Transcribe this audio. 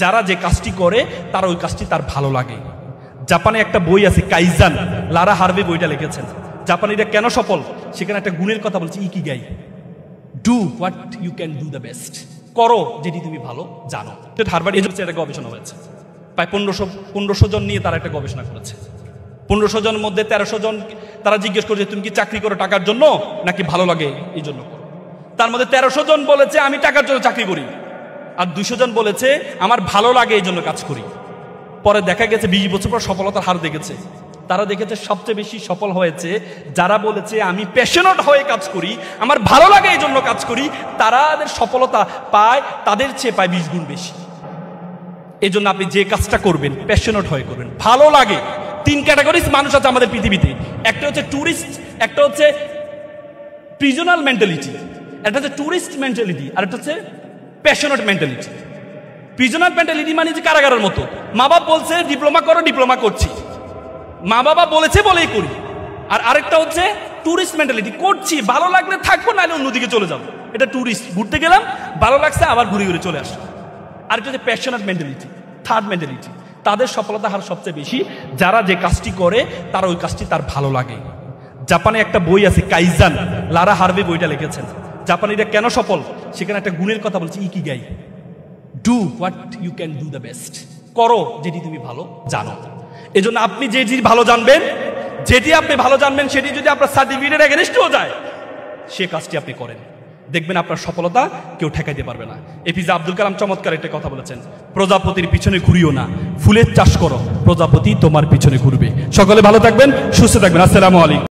যারা যে কাজটি করে তারা ওই কাজটি তার ভালো লাগে। জাপানে একটা বই আছে কাইজান, লারা হার্ভে বইটা লিখেছেন। জাপানিরা কেন সফল সেখানে একটা গুণের কথা বলছে, ikigai, do what you can do the best, করো যেটি তুমি ভালো জানো। হার্ভার্ড এজেন্সি একটা গবেষণা হয়েছে, প্রায় 1500 জন নিয়ে তারা একটা গবেষণা করেছে। 1500 জনের মধ্যে 1300 জন তারা জিজ্ঞেস করছে তুমি কি চাকরি করো টাকার জন্য নাকি ভালো লাগে এই জন্য করো। তার মধ্যে 1300 জন বলেছে আমি টাকার জন্য চাকরি করি, আর 200 জন বলেছে আমার ভালো লাগে এই জন্য কাজ করি। পরে দেখা গেছে 20 বছর পর সফলতার হার দেখেছে, তারা দেখেছে সবচেয়ে বেশি সফল হয়েছে যারা বলেছে আমি প্যাশনেট হয়ে কাজ করি, আমার ভালো লাগে এই জন্য কাজ করি, তাদের সফলতা পায় তাদের চেয়ে পায় 20 গুণ বেশি। এই জন্য আপনি যে কাজটা করবেন প্যাশনেট হয়ে করবেন, ভালো লাগে। 3 ক্যাটাগরিজ মানুষ আছে আমাদের পৃথিবীতে, একটা হচ্ছে ট্যুরিস্ট, একটা হচ্ছে প্রিজনাল মেন্টালিটি, একটা হচ্ছে ট্যুরিস্ট মেন্টালিটি, আর একটা হচ্ছে প্যাশনেট মেন্টালিটি। প্রিজনাল মেন্টালিটি মানে যে কারাগারের মতো, মা বাবা বলছে ডিপ্লোমা করো, ডিপ্লোমা করছি, মা বাবা বলেছে বলেই করি। আর আরেকটা হচ্ছে ট্যুরিস্ট মেন্টালিটি, করছি ভালো লাগলে থাকবো, নাহলে অন্যদিকে চলে যাবো। এটা ট্যুরিস্ট, ঘুরতে গেলাম ভালো লাগছে আবার ঘুরে ঘুরে চলে আসলাম। আরেকটা হচ্ছে প্যাশনেট মেন্টালিটি, থার্ড মেন্টালিটি। তাদের সফলতা হার সবচেয়ে বেশি যারা যে কাজটি করে তারা ওই কাজটি তার ভালো লাগে। জাপানে একটা বই আছে কাইজান, লারা হার্ভে বইটা লিখেছেন। জাপানিরা কেন সফল সেখানে একটা গুণের কথা বলছে, ikigai, do what you can do the best, করো যেটি তুমি ভালো জানো। এজন্য আপনি যেটি ভালো জানবেন, যেটি আপনি ভালো জানবেন সেটি যদি আপনার সার্টিফিকেটের এগেনস্টেও যায়, সে কাজটি আপনি করেন, দেখবেন আপনার সফলতা কেউ ঠেকাইতে পারবে না। এপিজে আব্দুল কালাম চমৎকার একটা কথা বলেছেন, প্রজাপতির পিছনে ঘুরিও না, ফুলের চাষ করো, প্রজাপতি তোমার পিছনে ঘুরবে। সকলে ভালো থাকবেন, সুস্থ থাকবেন। আসসালামু আলাইকুম।